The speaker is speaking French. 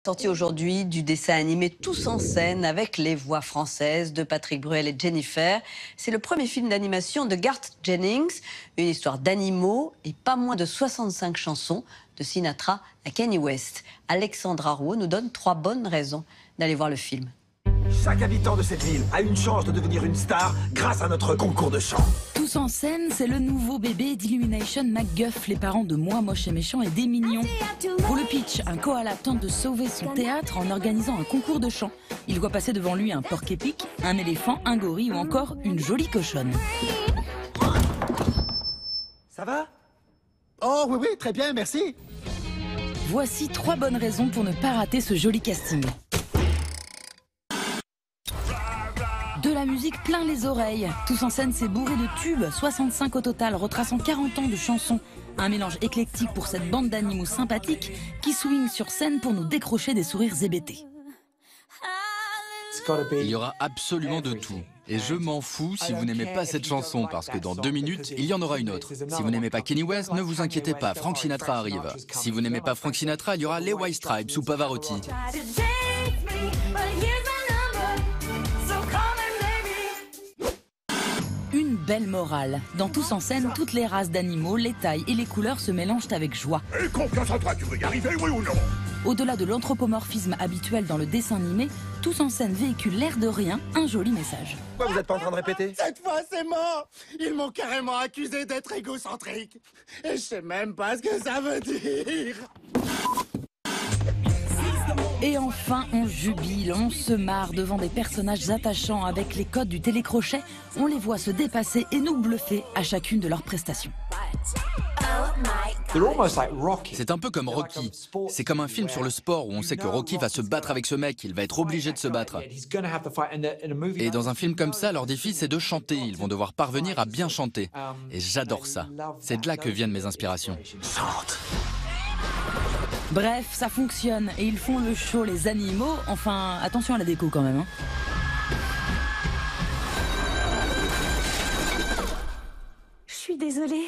Sorti aujourd'hui du dessin animé Tous en scène avec les voix françaises de Patrick Bruel et Jennifer. C'est le premier film d'animation de Garth Jennings, une histoire d'animaux et pas moins de 65 chansons de Sinatra à Kanye West. Alexandra Rouault nous donne 3 bonnes raisons d'aller voir le film. Chaque habitant de cette ville a une chance de devenir une star grâce à notre concours de chant. Tous en scène, c'est le nouveau bébé d'Illumination McGuff, les parents de Moi, Moche et Méchant et des Mignons. Pour le pitch, un koala tente de sauver son théâtre en organisant un concours de chant. Il voit passer devant lui un porc-épic, un éléphant, un gorille ou encore une jolie cochonne. Ça va? Oh oui, oui, très bien, merci. Voici 3 bonnes raisons pour ne pas rater ce joli casting. De la musique plein les oreilles. Tous en scène, c'est bourré de tubes, 65 au total, retraçant 40 ans de chansons. Un mélange éclectique pour cette bande d'animaux sympathiques qui swing sur scène pour nous décrocher des sourires hébétés. Il y aura absolument de tout. Et je m'en fous si vous n'aimez pas cette chanson, parce que dans 2 minutes, il y en aura une autre. Si vous n'aimez pas Kanye West, ne vous inquiétez pas, Frank Sinatra arrive. Si vous n'aimez pas Frank Sinatra, il y aura les White Stripes ou Pavarotti. Une belle morale. Dans Tous en scène, toutes les races d'animaux, les tailles et les couleurs se mélangent avec joie. Et confiance en toi, tu veux y arriver, oui ou non? Au-delà de l'anthropomorphisme habituel dans le dessin animé, Tous en scène véhicule l'air de rien un joli message. Pourquoi vous êtes pas en train de répéter? Cette fois, c'est mort. Ils m'ont carrément accusé d'être égocentrique. Et je sais même pas ce que ça veut dire. Et enfin, on jubile, on se marre devant des personnages attachants avec les codes du télécrochet. On les voit se dépasser et nous bluffer à chacune de leurs prestations. C'est un peu comme Rocky. C'est comme un film sur le sport où on sait que Rocky va se battre avec ce mec, il va être obligé de se battre. Et dans un film comme ça, leur défi c'est de chanter, ils vont devoir parvenir à bien chanter. Et j'adore ça. C'est de là que viennent mes inspirations. Chante. Bref, ça fonctionne et ils font le show les animaux. Enfin, attention à la déco quand même. Je suis désolée.